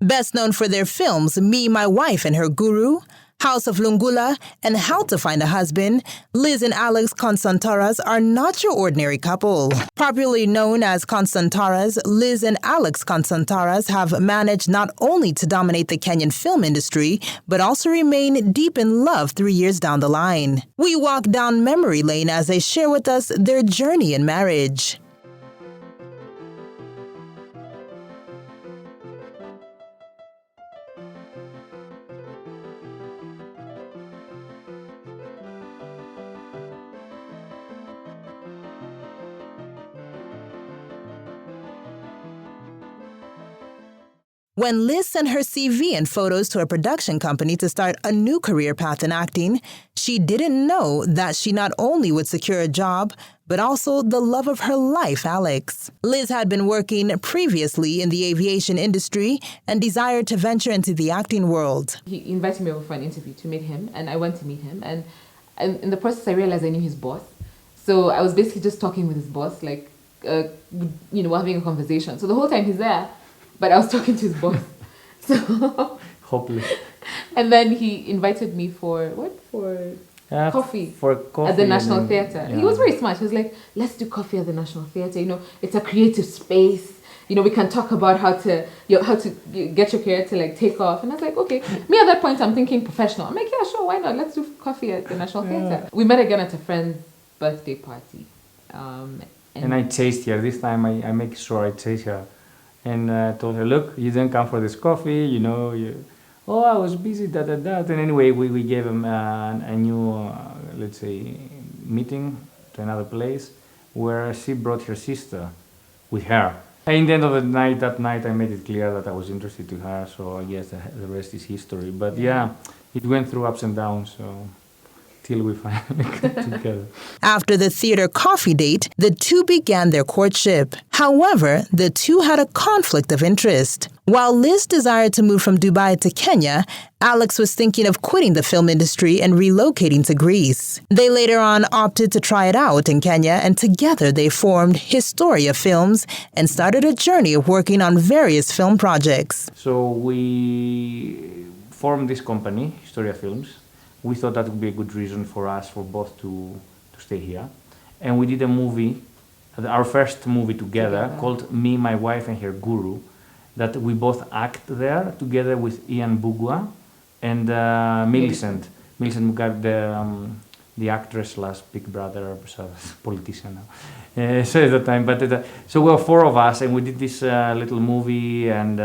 Best known for their films Me, My Wife and Her Guru, House of Lungula, and How to Find a Husband, Liz and Alex Constantaras are not your ordinary couple. Popularly known as Constantaras, Liz and Alex Constantaras have managed not only to dominate the Kenyan film industry, but also remain deep in love 3 years down the line. We walk down memory lane as they share with us their journey in marriage. When Liz sent her CV and photos to a production company to start a new career path in acting, she didn't know that she not only would secure a job, but also the love of her life, Alex. Liz had been working previously in the aviation industry and desired to venture into the acting world. He invited me over for an interview to meet him, and I went to meet him. And in the process, I realized I knew his boss. So I was basically just talking with his boss, like, having a conversation. So the whole time he's there, but I was talking to his boss. So hopeless. And then he invited me for coffee. For coffee at the National Theatre. Yeah. He was very smart. He was like, let's do coffee at the National Theatre. It's a creative space. We can talk about how to get your career to like take off. And I was like, okay. Me at that point, I'm thinking professional. I'm like, yeah, sure, why not? Let's do coffee at the National Theatre. We met again at a friend's birthday party. And I chased her. This time I make sure I chase her. And told her, look, you didn't come for this coffee, oh, I was busy, And anyway, we gave him a new, let's say, meeting to another place where she brought her sister with her. And in the end of the night, that night, I made it clear that I was interested to her. So I guess the rest is history. But yeah, it went through ups and downs. So till we finally got together. After the theater coffee date, the two began their courtship. However, the two had a conflict of interest. While Liz desired to move from Dubai to Kenya, Alex was thinking of quitting the film industry and relocating to Greece. They later on opted to try it out in Kenya, and together they formed Historia Films and started a journey of working on various film projects. So we formed this company, Historia Films. We thought that would be a good reason for us, for both to stay here. And we did a movie, our first movie together, called Me, My Wife and Her Guru, that we both act there together with Ian Bugua and Millicent. Millicent Mugabe, the actress / Big Brother politician now. So at the time, so we were four of us, and we did this little movie, and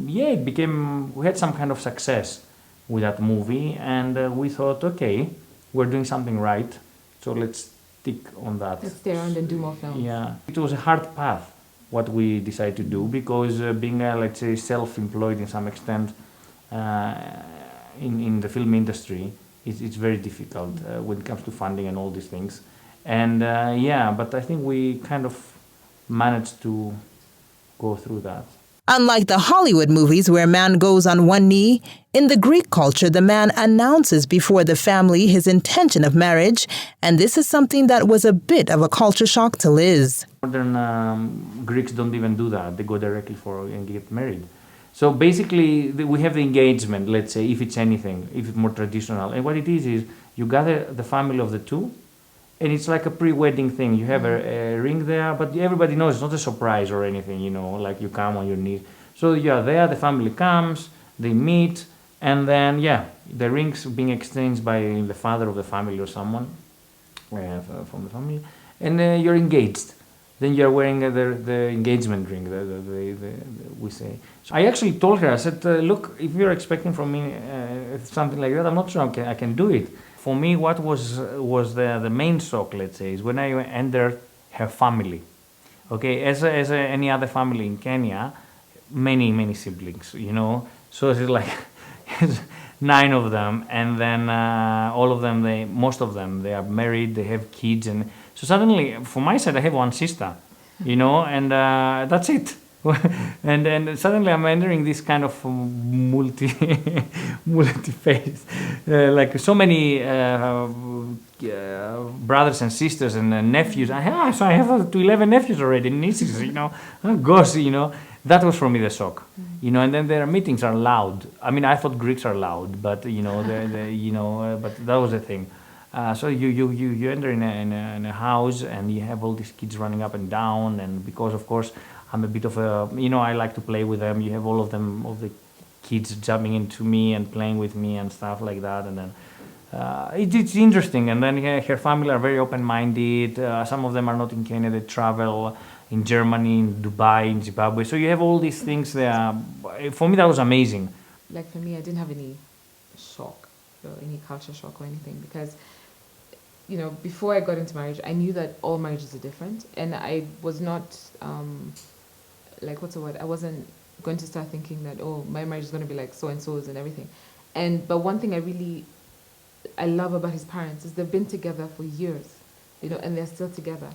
we had some kind of success with that movie, and we thought, okay, we're doing something right, so let's stick on that. Let's stay around and do more films. Yeah, it was a hard path, what we decided to do, because being, let's say, self-employed in some extent in the film industry, it's very difficult when it comes to funding and all these things. And but I think we kind of managed to go through that. Unlike the Hollywood movies where a man goes on one knee, in the Greek culture, the man announces before the family his intention of marriage, and this is something that was a bit of a culture shock to Liz. Modern Greeks don't even do that. They go directly and get married. So basically, we have the engagement, let's say, if it's anything, if it's more traditional. And what it is you gather the family of the two, and it's like a pre-wedding thing. You have a ring there, but everybody knows it's not a surprise or anything, like you come on your knees. So you are there, the family comes, they meet, and then, the rings being exchanged by the father of the family or someone from the family, and you're engaged. Then you're wearing the engagement ring, we say. So I actually told her, I said, look, if you're expecting from me something like that, I'm not sure I can do it. For me, what was the main shock, let's say, is when I entered her family. Okay, as any other family in Kenya, many siblings, So it's like 9 of them, and then all of them, most of them, they are married, they have kids, and so suddenly, from my side, I have one sister, and that's it. And then suddenly I'm entering this kind of multi-phase, like so many brothers and sisters and nephews. So I have 11 nephews already, nieces, Oh gosh, That was for me the shock, and then their meetings are loud. I mean, I thought Greeks are loud, but but that was the thing. So you enter in a house and you have all these kids running up and down, and because of course I'm a bit of a I like to play with them. You have all the kids jumping into me and playing with me and stuff like that, and then it's interesting. And then her family are very open-minded. Some of them are not in Kenya; they travel in Germany, in Dubai, in Zimbabwe. So you have all these things there. For me, that was amazing. Like for me, I didn't have any shock or any culture shock or anything because, before I got into marriage, I knew that all marriages are different, and I was not what's the word? I wasn't going to start thinking that my marriage is going to be like so and so's and everything. But one thing I love about his parents is they've been together for years, and they're still together,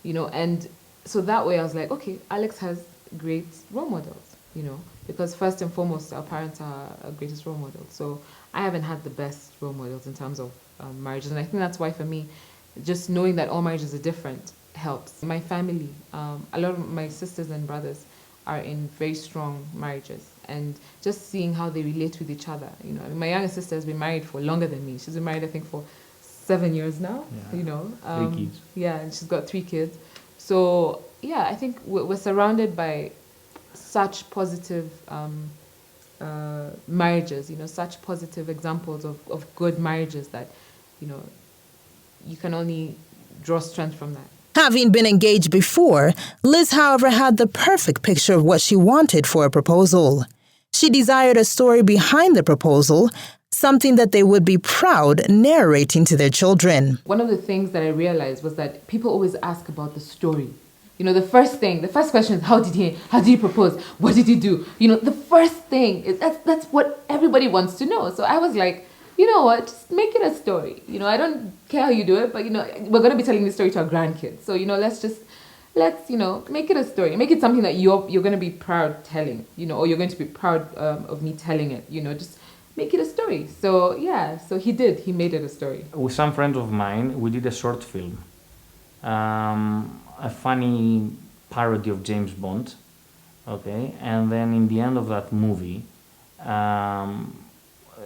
and so that way I was like, okay, Alex has great role models, because first and foremost, our parents are our greatest role models. So I haven't had the best role models in terms of marriages. And I think that's why for me, just knowing that all marriages are different helps. My family, a lot of my sisters and brothers are in very strong marriages. And just seeing how they relate with each other. My younger sister has been married for longer than me. She's been married, I think, for 7 years now, 3 kids. Yeah, and she's got 3 kids. So, yeah, I think we're surrounded by such positive marriages, such positive examples of good marriages that, you can only draw strength from that. Having been engaged before, Liz, however, had the perfect picture of what she wanted for a proposal. She desired a story behind the proposal, something that they would be proud narrating to their children. One of the things that I realized was that people always ask about the story. The first question is, how did he propose? What did he do? The first thing is that's what everybody wants to know. So I was like, you know what, just make it a story. I don't care how you do it, but we're going to be telling this story to our grandkids. So, let's make it a story. Make it something that you're going to be proud telling, or you're going to be proud of me telling it, just make it a story. So, yeah, so he made it a story. With some friends of mine, we did a short film, a funny parody of James Bond, okay? And then in the end of that movie,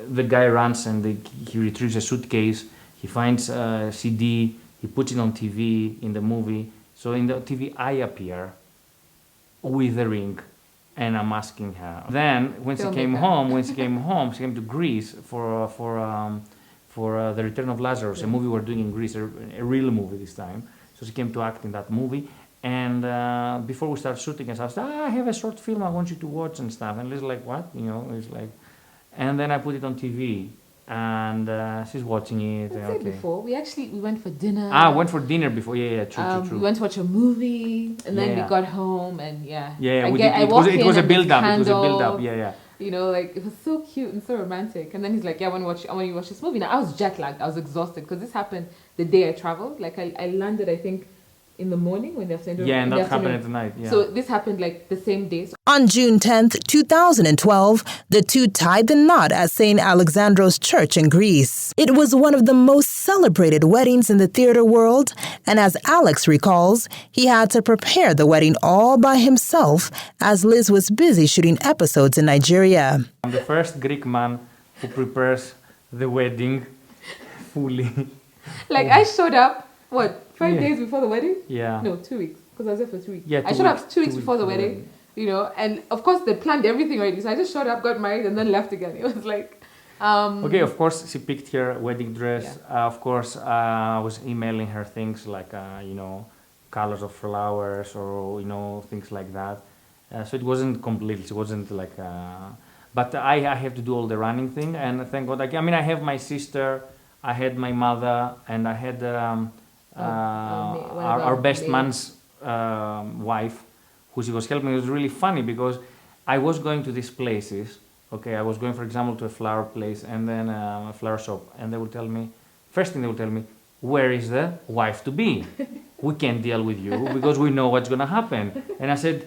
the guy runs and he retrieves a suitcase, he finds a CD, he puts it on TV in the movie. So in the TV, I appear with the ring, and I'm asking her. Then when she came home, she came to Greece for the Return of Lazarus, a movie we're doing in Greece, a real movie this time. So she came to act in that movie. And before we start shooting, I said, I have a short film I want you to watch and stuff. And Liz like, what? It's like, and then I put it on TV. And she's watching it. That's it before. We went for dinner. Went for dinner before. Yeah, true. We went to watch a movie, and then we got home, and yeah. Yeah, it was a build-up. It was a build-up. Yeah. It was so cute and so romantic. And then he's like, I want you to watch this movie. Now, I was jet-lagged. I was exhausted because this happened the day I traveled. Like, I landed, I think, in the morning when the afternoon. Yeah, and that happened at night. Yeah. So this happened like the same day. On June 10th, 2012, the two tied the knot at St. Alexandros Church in Greece. It was one of the most celebrated weddings in the theater world, and as Alex recalls, he had to prepare the wedding all by himself as Liz was busy shooting episodes in Nigeria. I'm the first Greek man who prepares the wedding fully. Like, I showed up, 5 days before the wedding? Yeah. No, 2 weeks, because I was there for 2 weeks. Yeah, I showed up 2 weeks before the wedding, and of course they planned everything already. So I just showed up, got married, and then left again. It was like... Okay, of course, she picked her wedding dress. Yeah. Of course, I was emailing her things like, colors of flowers or, things like that. So it wasn't complete. It wasn't like... but I have to do all the running thing, and thank God. I have my sister, I had my mother, and I had... our best man's wife, who she was helping. It was really funny because I was going to these places. Okay, I was going, for example, to a flower place and then a flower shop, and they would tell me, first thing they would tell me, where is the wife to be? We can't deal with you because we know what's gonna happen. And I said,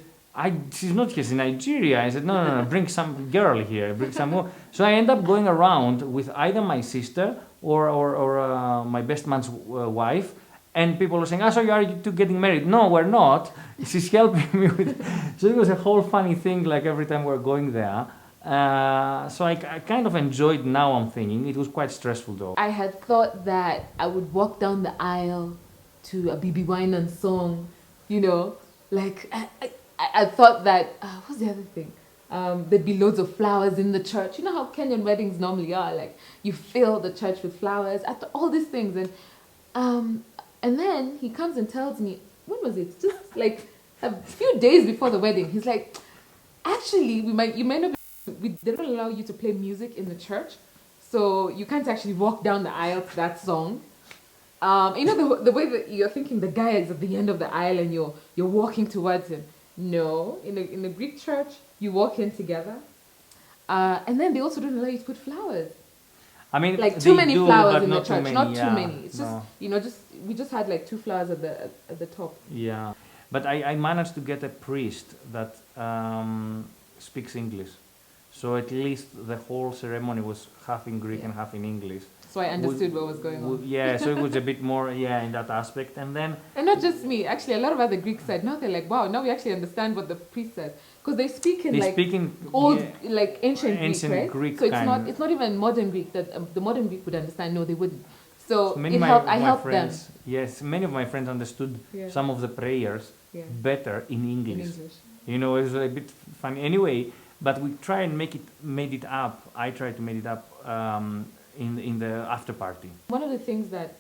she's not here, she's in Nigeria. I said, no, bring some girl here, bring some more. So I end up going around with either my sister or my best man's wife, And people were saying, so you are two getting married? No, we're not. She's helping me with. So it was a whole funny thing, like every time we're going there. So I kind of enjoyed. Now I'm thinking it was quite stressful though. I had thought that I would walk down the aisle to a BB Winans song, you know, like I thought that, what's the other thing? There'd be loads of flowers in the church. You know how Kenyan weddings normally are, like you fill the church with flowers, all these things. And then he comes and tells me, when was it? Just like a few days before the wedding. He's like, actually, you might not be, they don't allow you to play music in the church. So you can't actually walk down the aisle to that song. You know, the way that you're thinking the guy is at the end of the aisle and you're walking towards him. No, in the Greek church, you walk in together. And then they also don't allow you to put flowers. I mean, like too many flowers in the church, many, not yeah, too many. It's no. just, we just had like 2 flowers at the top. Yeah, but I managed to get a priest that speaks English, so at least the whole ceremony was half in Greek and half in English. So I understood what was going on. Yeah, so it was a bit more, in that aspect, and then. And not just me, actually, a lot of other Greeks said, now they're like, wow, now we actually understand what the priest said. Because they speak in old, like ancient Greek, right? Greek, so it's not even modern Greek that the modern Greek would understand. No, they wouldn't. So many it of helped. my I helped friends, them. Yes, many of my friends understood some of the prayers better in English. In English. You know, it was a bit funny. Anyway, but we try and made it up. I tried to make it up in the after party. One of the things that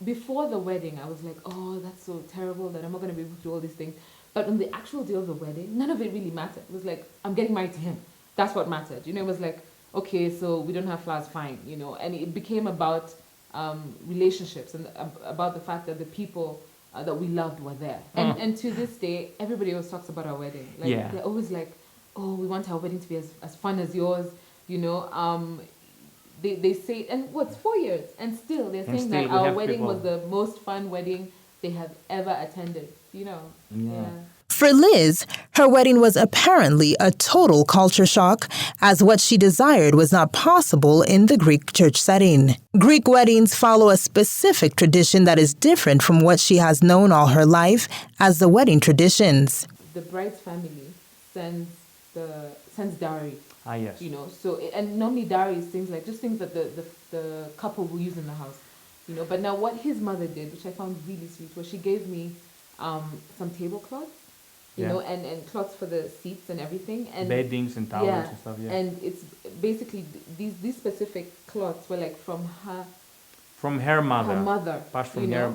before the wedding, I was like, oh, that's so terrible that I'm not going to be able to do all these things. But on the actual day of the wedding, none of it really mattered. It was like, I'm getting married to him. That's what mattered. You know, it was like, okay, so we don't have flowers, fine. You know, and it became about relationships and about the fact that the people that we loved were there. And to this day, everybody always talks about our wedding. Like they're always like, oh, we want our wedding to be as fun as yours. You know, they say, and what's 4 years, and still they're saying that our wedding was the most fun wedding they have ever attended. You know. Yeah. For Liz, her wedding was apparently a total culture shock, as what she desired was not possible in the Greek church setting. Greek weddings follow a specific tradition that is different from what she has known all her life as the wedding traditions. The bride's family sends dowry. Ah, yes. You know, so and normally dowry is things like just things that the couple will use in the house. You know, but now what his mother did, which I found really sweet, was she gave me some tablecloths. You know, and cloths for the seats and everything, and beddings and towels and stuff. Yeah, and it's basically these specific cloths were like from her mother, passed from her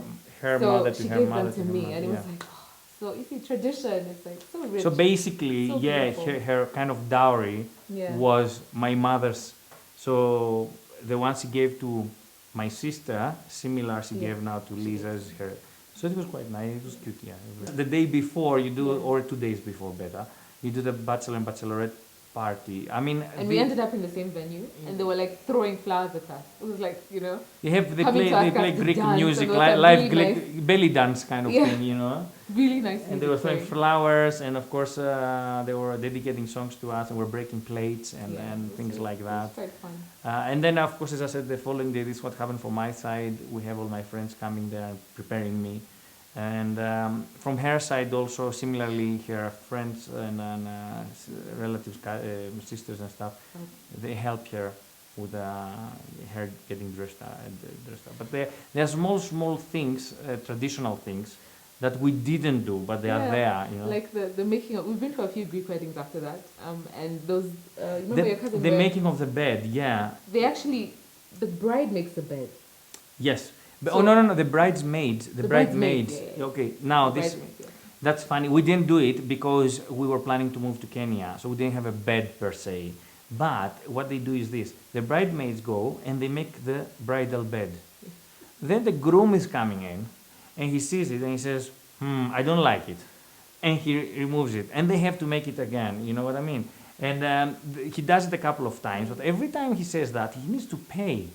so mother to she her gave mother them to me, and it was like, oh, so you see, tradition. It's like so rich. So basically, so her kind of dowry was my mother's. So the one she gave to my sister, similar she gave now to Lisa's her. So it was quite nice, it was cute, yeah. The day before you do, or 2 days before better, you do the bachelor and bachelorette party. I mean... And we ended up in the same venue, and they were like throwing flowers at us. It was like, you know... They play Greek music, live really belly dance kind of thing, you know. Really nice. And they were throwing flowers, and of course they were dedicating songs to us, and we're breaking plates and things like that. It was quite fun. And then, of course, as I said, the following day, this is what happened from my side. We have all my friends coming there and preparing me. And from her side also, similarly, her friends and relatives, sisters and stuff, they help her with her getting dressed up. But there are small things, traditional things, that we didn't do, but they are there. You know? Like the making of, we've been to a few Greek weddings after that, and those, remember your cousin? The making of the bed, yeah. They actually, the bride makes the bed. Yes. But, no, the bridesmaids. The bridesmaids. Yeah. Okay, now that's funny. We didn't do it because we were planning to move to Kenya, so we didn't have a bed per se. But what they do is this: the bridesmaids go and they make the bridal bed. Then the groom is coming in, and he sees it and he says, I don't like it. And he removes it. And they have to make it again, you know what I mean? And he does it a couple of times, but every time he says that, he needs to pay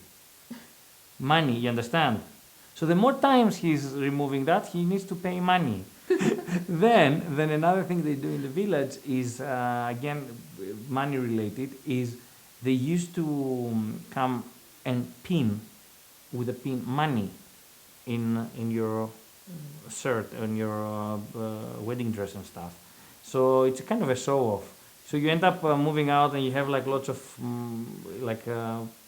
money, you understand? So the more times he's removing that, he needs to pay money. Then another thing they do in the village is, again, money related, is they used to come and pin with a pin money in your shirt, in your wedding dress and stuff. So it's kind of a show off. So you end up moving out and you have like lots of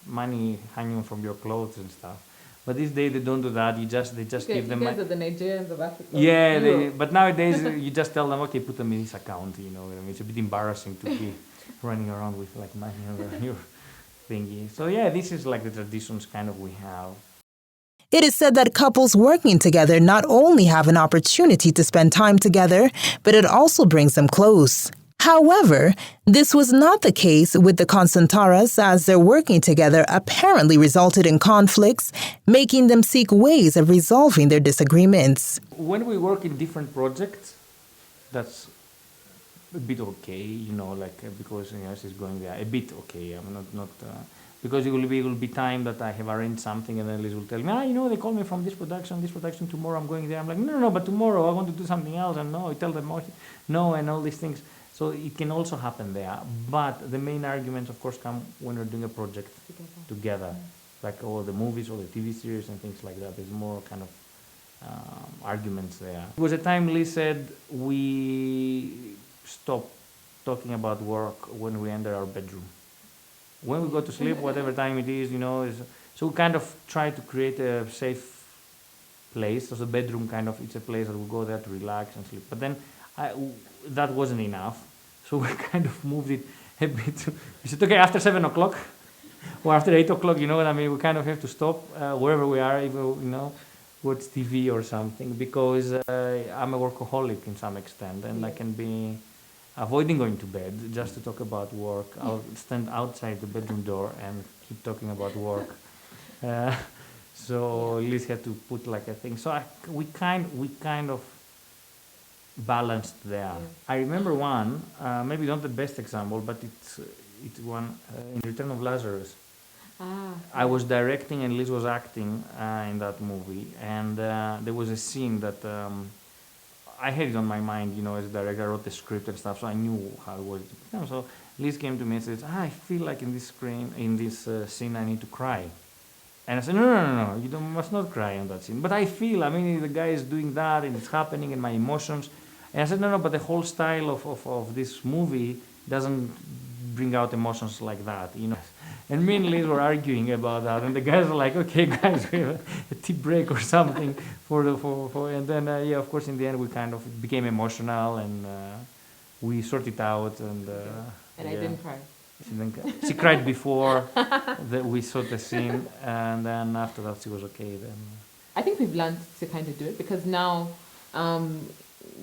money hanging from your clothes and stuff. But these days they don't do that. They just give them. You guys are the Nigerians of Africa. Yeah, but nowadays you just tell them, okay, put them in this account. You know, I mean, it's a bit embarrassing to be running around with like money on your thingy. So yeah, this is like the traditions kind of we have. It is said that couples working together not only have an opportunity to spend time together, but it also brings them close. However, this was not the case with the Consantaras, as their working together apparently resulted in conflicts, making them seek ways of resolving their disagreements. When we work in different projects, that's a bit okay, you know, like because she's going there, a bit okay. I'm not because it will be time that I have arranged something, and then Liz will tell me, they call me from this production tomorrow. I'm going there. I'm like, no, but tomorrow I want to do something else, and no, I tell them no, and all these things. So it can also happen there, but the main arguments, of course, come when we're doing a project together. Like all the movies or the TV series and things like that. There's more kind of arguments there. There was a time Liz said we stop talking about work when we enter our bedroom. When we go to sleep, whatever time it is, so we kind of try to create a safe place. So the bedroom it's a place that we go there to relax and sleep. But then that wasn't enough. So we kind of moved it a bit. We said, okay, after 7 o'clock or after 8 o'clock, you know what I mean? We kind of have to stop wherever we are, even, watch TV or something, because I'm a workaholic in some extent, and I can be avoiding going to bed just to talk about work. I'll stand outside the bedroom door and keep talking about work. So Liz had to put like a thing. So we kind of balanced there. Yeah. I remember one, maybe not the best example, but it's one in Return of Lazarus. I was directing and Liz was acting in that movie, and there was a scene that I had it on my mind, as a director. I wrote the script and stuff, so I knew how it was. So Liz came to me and says, I feel like in this scene I need to cry. And I said, no, you must not cry on that scene. But I feel, the guy is doing that and it's happening in my emotions. And I said, no, but the whole style of this movie doesn't bring out emotions like that, And me and Liz were arguing about that, and the guys were like, okay, guys, we have a tea break or something and then, of course, in the end, we kind of became emotional, and we sorted it out, and I didn't cry. She cried before we saw the scene, and then after that, she was okay then. I think we've learned to kind of do it, because now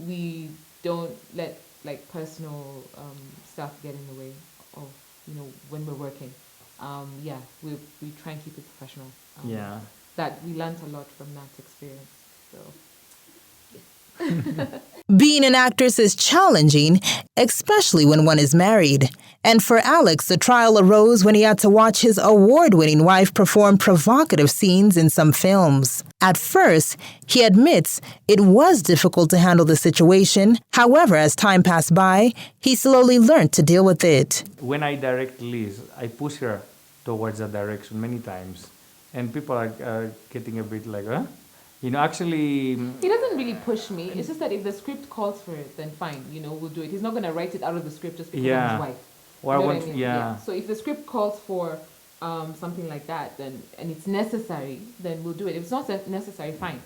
we don't let personal stuff get in the way of when we're working. We try and keep it professional. That we learned a lot from that experience. So Being an actress is challenging, especially when one is married. And for Alex, the trial arose when he had to watch his award-winning wife perform provocative scenes in some films. At first, he admits it was difficult to handle the situation. However, as time passed by, he slowly learned to deal with it. When I direct Liz, I push her towards that direction many times. And people are getting a bit like, huh? Actually... He doesn't really push me. It's just that if the script calls for it, then fine, we'll do it. He's not going to write it out of the script just because I'm his wife. So if the script calls for something like that, then and it's necessary, then we'll do it. If it's not necessary, fine.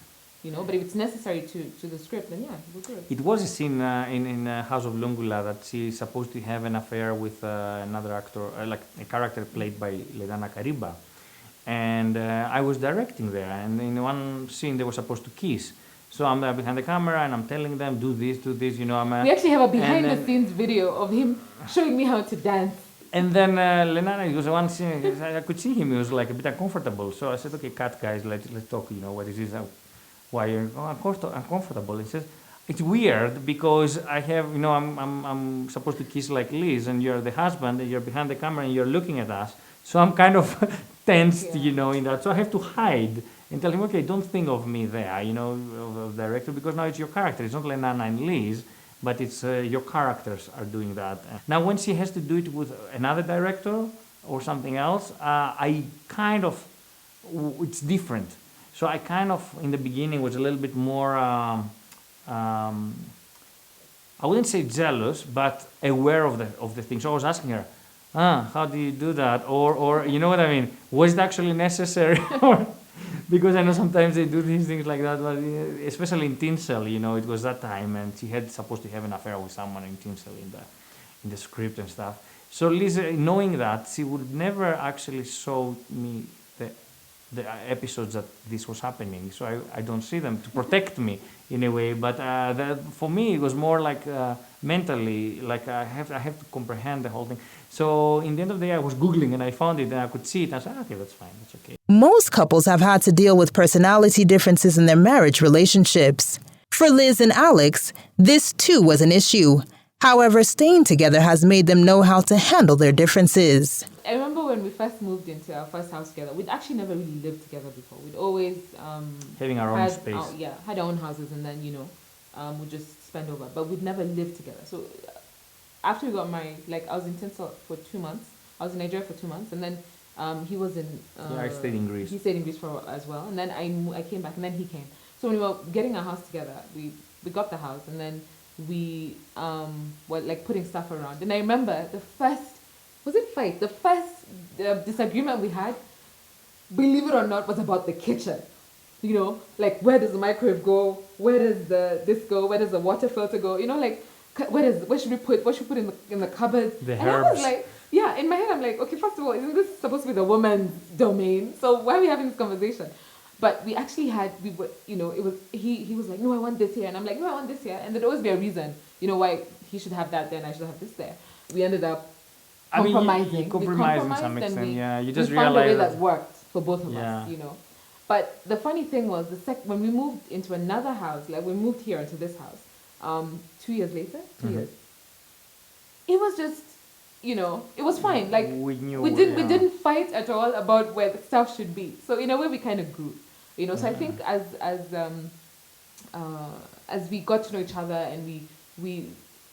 But if it's necessary to the script, then we'll do it. It was a scene in House of Lungula that she's supposed to have an affair with another actor, like a character played by Ledana Kariba. And I was directing there, and in one scene they were supposed to kiss. So I'm there behind the camera, and I'm telling them, do this. We actually have a behind-the-scenes video of him showing me how to dance. And then Lenana, it was one scene, I could see him, he was like a bit uncomfortable. So I said, okay, cut, guys, let's talk, what is this, why you're uncomfortable. He says, it's weird because I have, I'm supposed to kiss like Liz, and you're the husband, and you're behind the camera, and you're looking at us. So I'm kind of tensed, in that. So I have to hide and tell him, okay, don't think of me there, of the director, because now it's your character. It's not Lenana and Liz, but it's your characters are doing that. Now, when she has to do it with another director or something else, it's different. So I kind of, in the beginning, was a little bit more, I wouldn't say jealous, but aware of the thing. So I was asking her, how do you do that? Or you know what I mean? Was it actually necessary? Because I know sometimes they do these things like that, but especially in Tinsel, it was that time, and she had supposed to have an affair with someone in Tinsel in the script and stuff. So Lisa, knowing that, she would never actually show me the episodes that this was happening, so I don't see them to protect me in a way. But for me, it was more like mentally, like I have to comprehend the whole thing. So in the end of the day, I was Googling and I found it and I could see it. And I said, okay, that's fine, that's okay. Most couples have had to deal with personality differences in their marriage relationships. For Liz and Alex, this too was an issue. However, staying together has made them know how to handle their differences. I remember when we first moved into our first house together, we'd actually never really lived together before. We'd always having our own space. Had our own houses, and then we'd just spend over. But we'd never lived together. So after we got married, like I was in Tinsel for 2 months. I was in Nigeria for 2 months, and then he was in. I stayed in Greece. He stayed in Greece for as well, and then I came back, and then he came. So when we were getting our house together, we got the house, and then we were like putting stuff around. And I remember the first disagreement we had, believe it or not, was about the kitchen. Like where does the microwave go? Where does this go? Where does the water filter go? Like what should we put in the cupboard? The and herbs. I was like, yeah, in my head I'm like, okay, first of all, isn't this supposed to be the woman's domain? So why are we having this conversation? But we actually had, it was, he was like, no, I want this here. And I'm like, no, I want this here. And there'd always be a reason, why he should have that there and I should have this there. We ended up compromising. You compromise to some extent, You just we found a realize way that worked for both of us, Yeah. But the funny thing was, when we moved into another house, like we moved here into this house, 2 years later, 2 years, it was just, it was fine. Like we didn't fight at all about where the stuff should be. So in a way, we kind of grew, So I think as we got to know each other and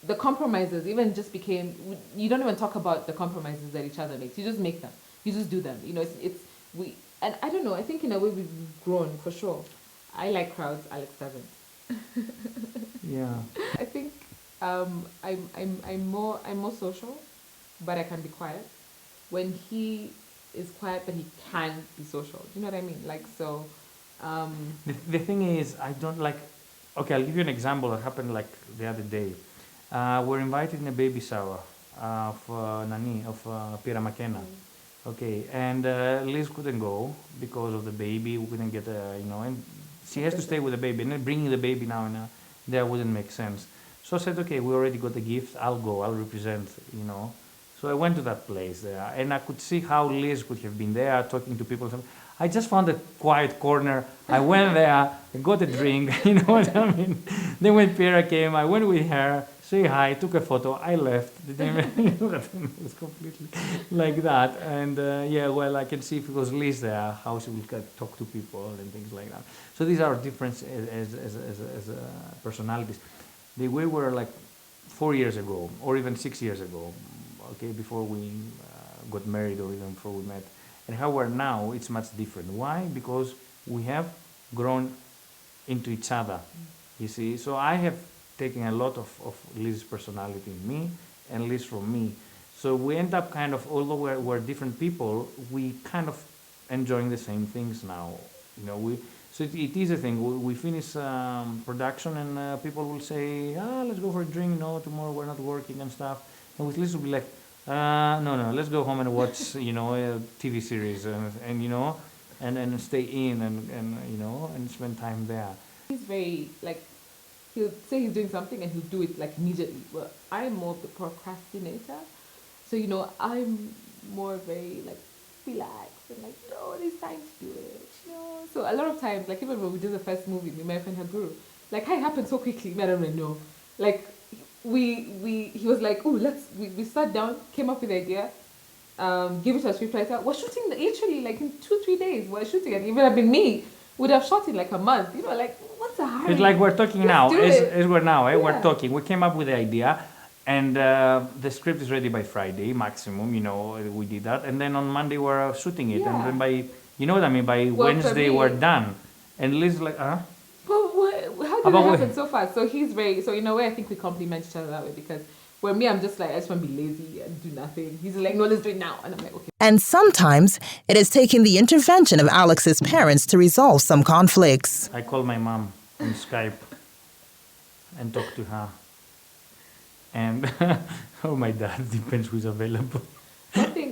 the compromises even just became. You don't even talk about the compromises that each other makes. You just make them. You just do them. And I don't know. I think in a way we've grown for sure. I like crowds. Alex doesn't. Yeah. I think I'm more social, but I can be quiet. When he is quiet, but he can be social. Do you know what I mean? Like so. The thing is, I don't like. Okay, I'll give you an example that happened like the other day. We're invited in a baby shower of Nani of Pira Makena. Okay, and Liz couldn't go because of the baby. We couldn't get and she has to stay with the baby. And then bringing the baby now and there wouldn't make sense. So I said, okay, we already got the gift. I'll go. I'll represent. So I went to that place there, and I could see how Liz could have been there talking to people. I just found a quiet corner. I went there, I got a drink, you know what I mean? Then when Pira came, I went with her, say hi, took a photo, I left. It was completely like that. And I can see if it was Liz there, how she would talk to people and things like that. So these are different as personalities. The way we were like 4 years ago, or even 6 years ago, okay, before we got married or even before we met, and how we're now, it's much different. Why? Because we have grown into each other, you see. So I have taken a lot of Liz's personality in me and Liz from me. So we end up kind of, although we're different people, we kind of enjoying the same things now. So it is a thing. We finish production and people will say, let's go for a drink. No, tomorrow we're not working and stuff. And with Liz will be like, no, let's go home and watch, a TV series and stay in and spend time there. He's very, he'll say he's doing something and he'll do it, immediately. Well, I'm more of the procrastinator. So, I'm more very, relaxed and, no, there's time to do it, So a lot of times, even when we did the first movie, me, my friend, her guru, it happened so quickly, I don't really know. He was like, we sat down, came up with the idea, give it to a scriptwriter. We're shooting literally in 2-3 days. We're shooting it. Even have been me, would have shot it a month. What's the hurry? It's like we're talking now. As we're now, Yeah. we're talking. We came up with the idea, and the script is ready by Friday maximum. We did that, and then on Monday we're shooting it, and then by by Wednesday we're done. And Liz is like, Well, how did About it what? happen so fast? So he's very, so in a way, I think we complement each other that way because where me, I'm just like, I just want to be lazy and do nothing. He's like, no, let's do it now. And I'm like, okay. And sometimes it is taking the intervention of Alex's parents to resolve some conflicts. I call my mom on Skype and talk to her. And oh, my dad, depends who's available.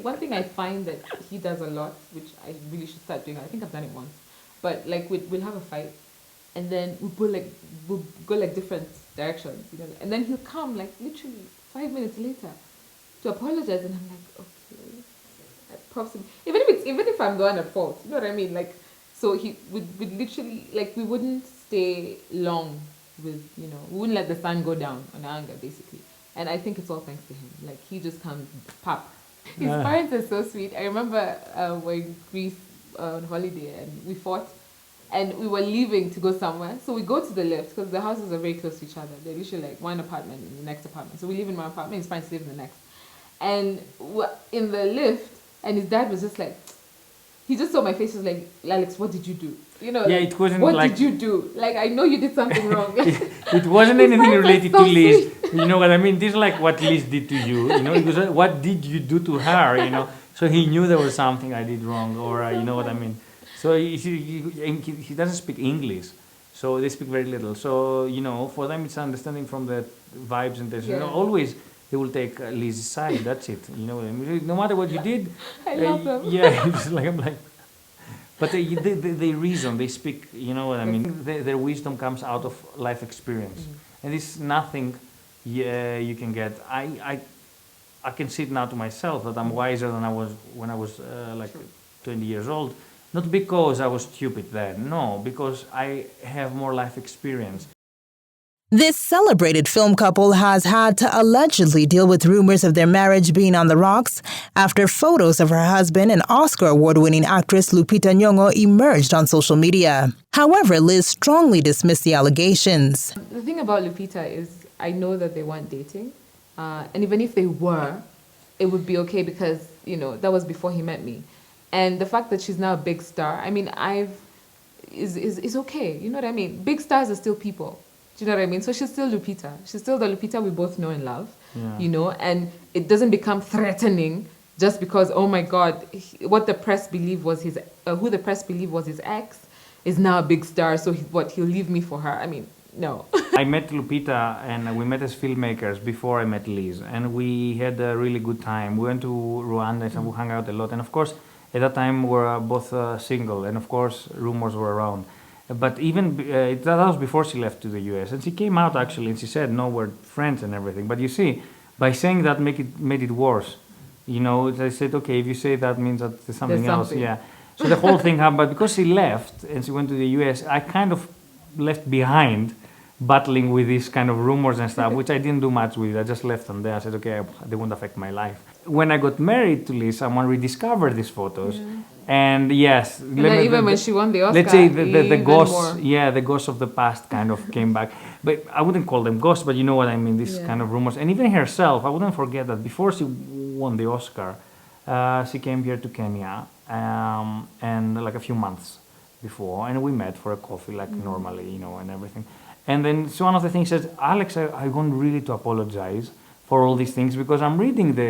One thing I find that he does a lot, which I really should start doing. I think I've done it once, but like we'll have a fight, and then we'll go like different directions, you know, and then he'll come like literally 5 minutes later to apologize, and I'm like, okay, that props him. Even if I'm the one at fault, you know what I mean? Like, so he would literally like we wouldn't stay long with, you know, we wouldn't let the sun go down on anger basically, and I think it's all thanks to him. Like he just comes pop. His parents are so sweet. I remember we're in Greece on holiday and we fought and we were leaving to go somewhere. So we go to the lift because the houses are very close to each other. They're literally like one apartment in the next apartment. So we live in my apartment, his parents live in the next. And we're in the lift and his dad was just like, he just saw my face, he was like, Alex, what did you do? You know, Yeah, like, it wasn't what like- did you do? Like, I know you did something wrong. It wasn't His anything parents are related so to Liz. sweet. You know what I mean? This is like what Liz did to you. You know, it was what did you do to her? You know, so he knew there was something I did wrong, or you know what I mean. So he doesn't speak English, so they speak very little. So you know, for them it's understanding from the vibes and this. You know, Yeah. always they will take Liz's side. That's it. You know what I mean? No matter what you did. I love them. Yeah, it's like I'm like. But they reason, they speak, you know what I mean? Their wisdom comes out of life experience. And it's nothing you can get. I can see it now to myself that I'm wiser than I was when I was like 20 years old. Not because I was stupid then, no, because I have more life experience. This celebrated film couple has had to allegedly deal with rumors of their marriage being on the rocks after photos of her husband and Oscar award-winning actress Lupita Nyong'o emerged on social media. However, Liz strongly dismissed the allegations. The thing about Lupita is I know that they weren't dating. And even if they were, it would be okay because, you know, that was before he met me. And the fact that she's now a big star, I mean, is okay. You know what I mean? Big stars are still people. Do you know what I mean? So she's still Lupita. She's still the Lupita we both know and love, you know, and it doesn't become threatening just because, oh my God, what the press believed was his, who the press believed was his ex is now a big star. So he'll leave me for her. I mean, no. I met Lupita and we met as filmmakers before I met Liz, and we had a really good time. We went to Rwanda and we hung out a lot. And of course, at that time we were both single, and of course rumors were around. But even that was before she left to the US, and she came out actually, and she said, "No, we're friends and everything." But you see, by saying that, made it worse. You know, they said, "Okay, if you say that, means that there's something else." Yeah. So the whole thing happened. But because she left and she went to the US, I kind of left behind, battling with these kind of rumors and stuff, which I didn't do much with. I just left them there. I said, "Okay, they won't affect my life." When I got married to Liz, someone rediscovered these photos. Yeah. And yes, and then even when she won the Oscar, let's say the ghosts, more. yeah, the ghosts of the past kind of came back. But I wouldn't call them ghosts, but you know what I mean, these kind of rumors. And even herself, I wouldn't forget that before she won the Oscar, she came here to Kenya, and like a few months before, and we met for a coffee like normally, you know, and everything. And then so one of the things says, "Alex, I want really to apologize for all these things because I'm reading the,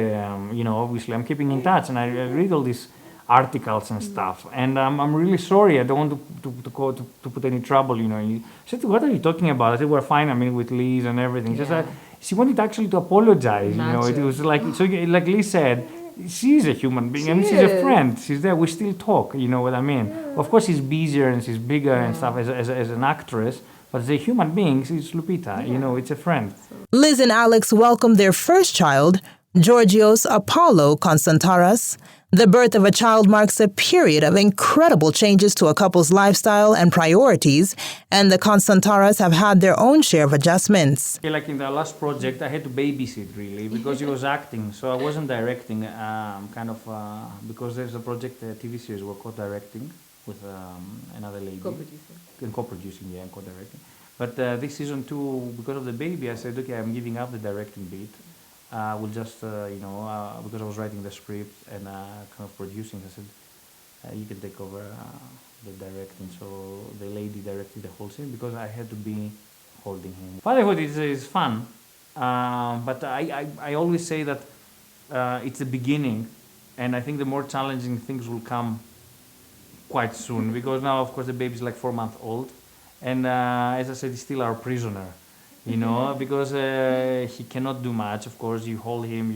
you know, obviously I'm keeping in touch, and I read all these articles and stuff, and I'm really sorry. I don't want to put any trouble, you know." And she said, "What are you talking about?" I said, "We're fine. I mean, with Liz and everything." Yeah. She wanted actually to apologize. You know, it was like, so like Liz said, she's a human being. I mean, she's a friend. She's there. We still talk. You know what I mean? Yeah. Of course, she's busier and she's bigger and stuff as an actress. But as a human being, she's Lupita. You know, it's a friend. Liz and Alex welcomed their first child, Georgios Apollo Constantaras. The birth of a child marks a period of incredible changes to a couple's lifestyle and priorities, and the Constantaras have had their own share of adjustments. Like in the last project, I had to babysit really because he was acting, so I wasn't directing. Because there's a project, a TV series we're co-directing with another lady. Co-producing, yeah, and co-directing. But this season 2, because of the baby, I said, okay, I'm giving up the directing bit. We'll just, because I was writing the script and kind of producing, I said, you can take over the directing. So the lady directed the whole scene because I had to be holding him. Fatherhood is fun, but I always say that it's the beginning, and I think the more challenging things will come quite soon because now, of course, the baby's like 4 months old, and as I said, he's still our prisoner, you know, because he cannot do much. Of course, you hold him,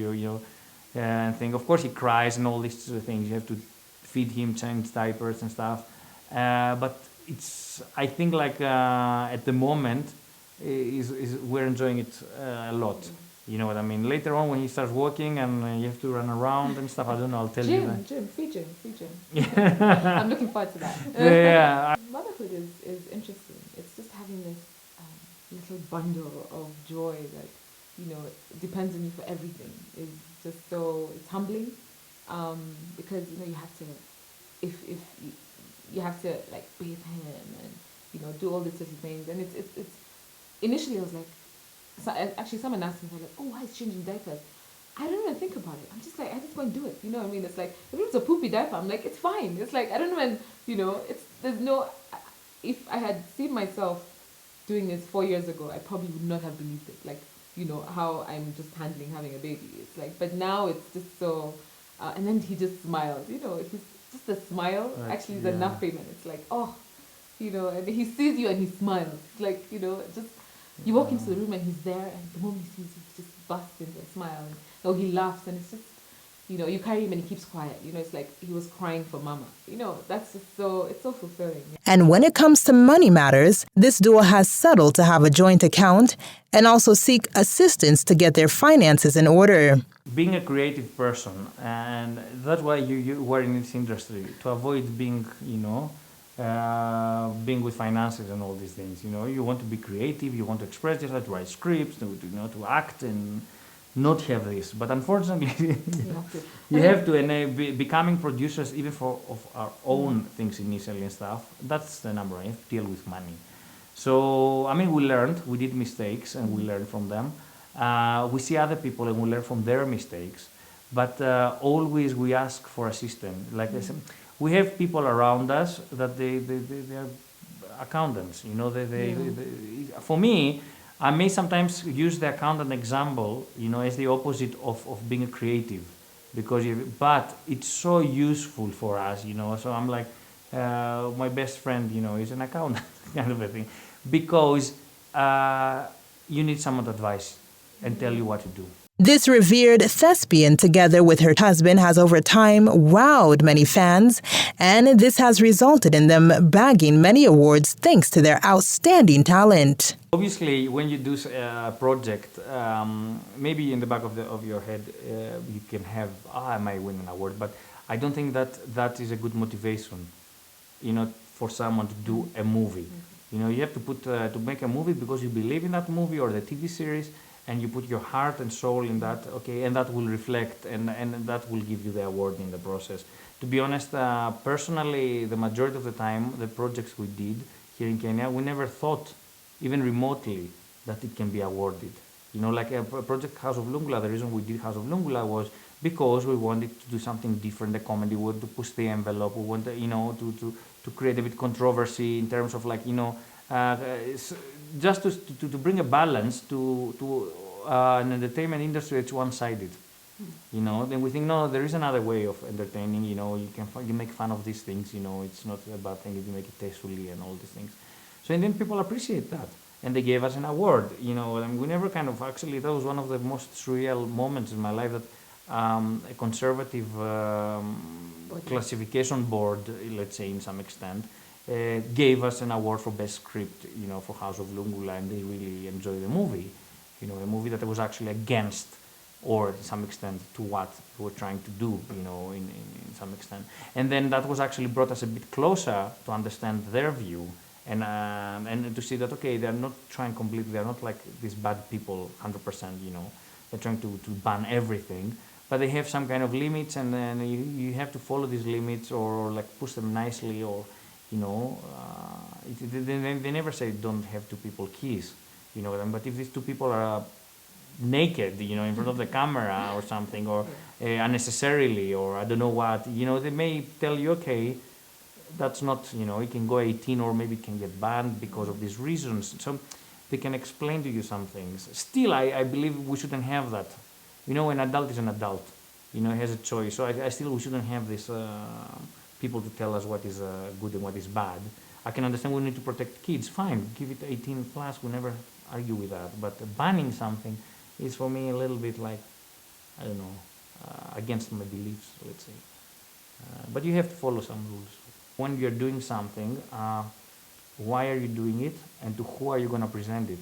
and think. Of course, he cries and all these things. You have to feed him, change diapers and stuff. But it's, I think, like at the moment, we're enjoying it a lot. You know what I mean? Later on, when he starts walking and you have to run around and stuff, I don't know. I'll tell you that. Free gym. I'm looking forward to that. Yeah. Motherhood is interesting. It's just having this little bundle of joy that, you know, depends on you for everything. It's just so, it's humbling, because, you know, you have to, if you have to like bathe him and, you know, do all these sorts of things. And it's initially I was like, actually someone asked me, like, oh, why is changing diapers? I don't even think about it. I'm just like, I just go and do it. You know what I mean? It's like, if it's a poopy diaper, I'm like, it's fine. It's like, I don't even, you know, there's no, if I had seen myself doing this 4 years ago, I probably would not have believed it. Like, you know, how I'm just handling having a baby. It's like, but now it's just so, and then he just smiles, you know, it's just a smile actually is enough payment. It's like, oh, you know, and he sees you and he smiles. It's like, you know, just, you walk into the room and he's there, and the moment he sees you, he just busts into a smile, and or he laughs, and it's just, you know, you carry him and he keeps quiet. You know, it's like he was crying for mama. You know, that's just so, it's so fulfilling. And when it comes to money matters, this duo has settled to have a joint account and also seek assistance to get their finances in order. Being a creative person, and that's why you were in this industry, to avoid being, you know, being with finances and all these things. You know, you want to be creative, you want to express yourself, to write scripts, to act and not have this. But unfortunately, you have to, and becoming producers even of our own things initially and stuff, that's the number one. You have to deal with money. So, I mean, we did mistakes and we learned from them. We see other people and we learn from their mistakes. But always we ask for assistance. Like I said, we have people around us that they are accountants. You know, for me, I may sometimes use the accountant example, you know, as the opposite of being a creative, because but it's so useful for us, you know. So I'm like, my best friend, you know, is an accountant kind of a thing, because you need someone to advise and tell you what to do. This revered thespian, together with her husband, has over time wowed many fans, and this has resulted in them bagging many awards thanks to their outstanding talent. Obviously, when you do a project, maybe in the back of your head, you can have, I might win an award, but I don't think that is a good motivation, you know, for someone to do a movie. You know, you have to make a movie because you believe in that movie or the TV series, and you put your heart and soul in that, okay, and that will reflect, and that will give you the award in the process. To be honest, personally, the majority of the time, the projects we did here in Kenya, we never thought, even remotely, that it can be awarded. You know, like a project House of Lungula, the reason we did House of Lungula was because we wanted to do something different, the comedy, we wanted to push the envelope, we wanted, you know, to create a bit controversy in terms of, like, you know, just to bring a balance to an entertainment industry that's one-sided. You know, then we think, no, there is another way of entertaining. You know, you make fun of these things. You know, it's not a bad thing if you make it tastefully and all these things. So, and then people appreciate that, and they gave us an award. You know, and we never kind of, actually, that was one of the most surreal moments in my life, that a conservative classification board, let's say, in some extent, gave us an award for best script, you know, for House of Lungula, and they really enjoyed the movie. You know, a movie that was actually against, or to some extent, to what we were trying to do, you know, in some extent. And then that was actually brought us a bit closer to understand their view, and to see that, okay, they're not trying completely, they're not like these bad people 100%, you know, they're trying to ban everything, but they have some kind of limits, and then you have to follow these limits, or like push them nicely, or, you know, they never say don't have two people kiss, you know, but if these two people are naked, you know, in front of the camera or something, or unnecessarily, or I don't know what, you know, they may tell you, okay, that's not, it can go 18 or maybe it can get banned because of these reasons. So they can explain to you some things. Still, I believe we shouldn't have that. An adult is an adult. He has a choice. So I still, we shouldn't have this people to tell us what is good and what is bad. I can understand we need to protect kids. Fine, give it 18 plus. We never argue with that. But banning something is for me a little bit like, I don't know, against my beliefs, let's say. But you have to follow some rules. When you're doing something, why are you doing it, and to who are you going to present it?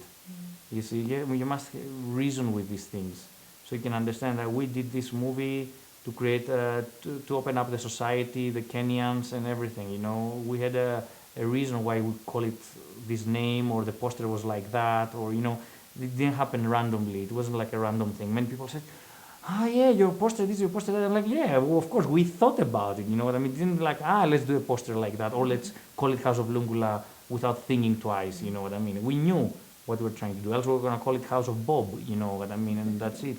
You see, you must reason with these things, so you can understand that we did this movie to create, to open up the society, the Kenyans and everything. We had a reason why we call it this name, or the poster was like that, or it didn't happen randomly. It wasn't like a random thing. Many people said, yeah, your poster this, your poster that. I'm like, yeah, well, of course, we thought about it, you know what I mean? It didn't like, let's do a poster like that, or let's call it House of Lungula without thinking twice, you know what I mean? We knew what we were trying to do, else we were going to call it House of Bob, you know what I mean? And that's it.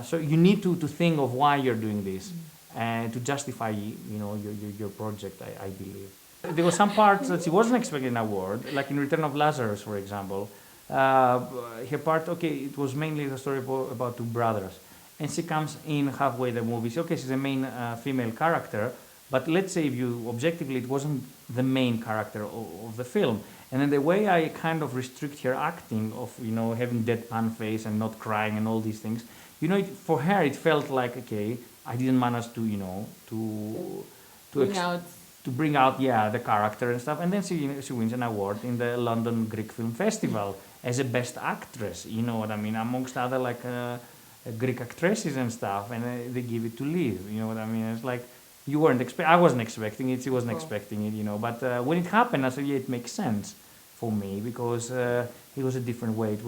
So you need to think of why you're doing this, and to justify, your project, I believe. There were some parts that she wasn't expecting an award, like in Return of Lazarus, for example. Her part, it was mainly the story about two brothers. And she comes in halfway the movie. She's the main female character, but let's say if you objectively, it wasn't the main character of the film. And then the way I kind of restrict her acting of, having deadpan face and not crying and all these things, for her it felt like, I didn't manage to, to bring out the character and stuff. And then she wins an award in the London Greek Film Festival as a best actress, you know what I mean, amongst other Greek actresses and stuff, and they give it to Liv, you know what I mean? It's like, I wasn't expecting it, she wasn't expecting it, but when it happened, I said, it makes sense for me, because it was a different way, it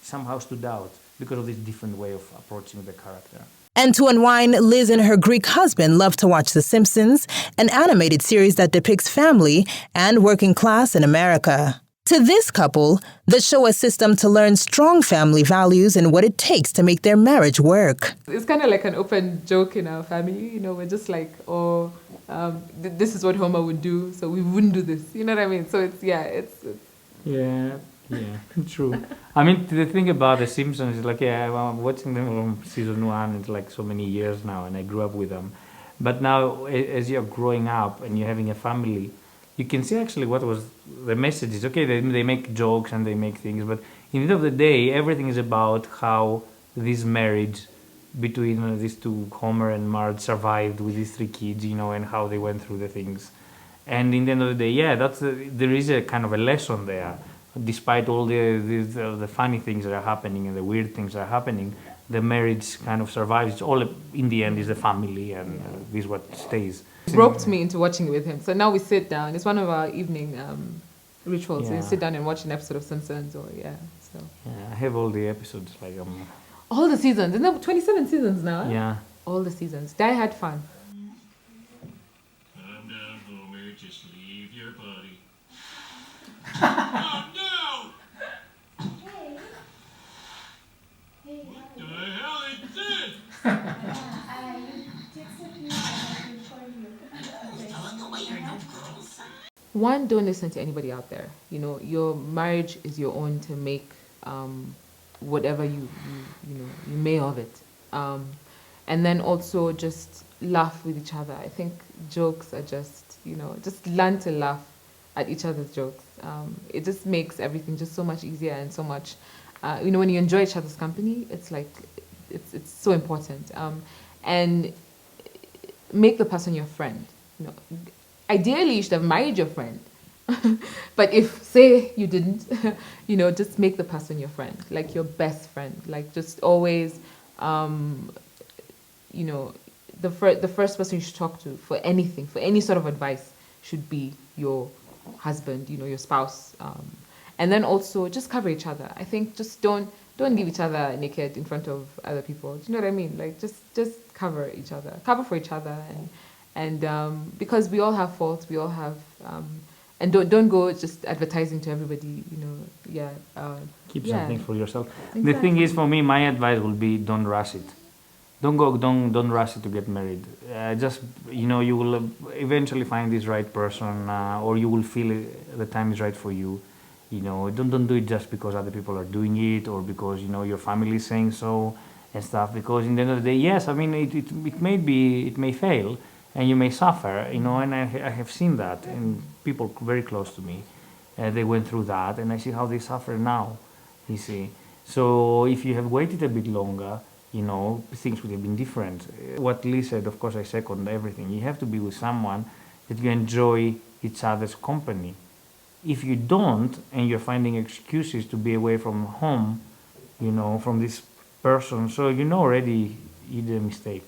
somehow stood out because of this different way of approaching the character. And to unwind, Liz and her Greek husband love to watch The Simpsons, an animated series that depicts family and working class in America. To this couple, the show assists them to learn strong family values and what it takes to make their marriage work. It's kind of like an open joke in our family, we're just like, this is what Homer would do, so we wouldn't do this, you know what I mean? So it's Yeah, true. I mean, the thing about The Simpsons is like, I'm watching them from season 1, it's like so many years now, and I grew up with them. But now, as you're growing up and you're having a family, you can see actually what was the message is. They make jokes and they make things, but in the end of the day, everything is about how this marriage between these two, Homer and Marge, survived with these 3 kids, and how they went through the things. And in the end of the day, there is a kind of a lesson there. Despite all the funny things that are happening and the weird things that are happening, the marriage kind of survives. It's all, in the end, is the family, and this is what stays. Roped me into watching it with him. So now we sit down. It's one of our evening rituals. We sit down and watch an episode of Simpsons, I have all the episodes, all the seasons. Isn't there 27 seasons now? Yeah. All the seasons. Die Hard fun. Calm down, Homer. Just leave your buddy. Oh, no! What the hell is this? One, don't listen to anybody out there. Your marriage is your own to make whatever you may of it. And then also just laugh with each other. I think jokes are just learn to laugh at each other's jokes. It just makes everything just so much easier and so much, when you enjoy each other's company, it's like, it's so important. And make the person your friend. Ideally, you should have married your friend. But if, say, you didn't, just make the person your friend, like your best friend. Like, just always, the first person you should talk to for anything, for any sort of advice, should be your husband, your spouse. And then also just cover each other. I think just don't leave each other naked in front of other people. Do you know what I mean? Like, just cover each other, cover for each other, and because we all have faults, we all have, and don't go just advertising to everybody, Keep something for yourself. Exactly. The thing is, for me, my advice will be, don't rush it. don't rush it to get married. Just, you will eventually find this right person, or you will feel the time is right for you. Don't do it just because other people are doing it, or because your family is saying so and stuff. Because in the end of the day, yes, I mean it may fail, and you may suffer. And I have seen that in people very close to me. They went through that, and I see how they suffer now. You see, so if you have waited a bit longer, things would have been different. What Lee said, of course, I second everything. You have to be with someone that you enjoy each other's company. If you don't, and you're finding excuses to be away from home, from this person, so already you did a mistake.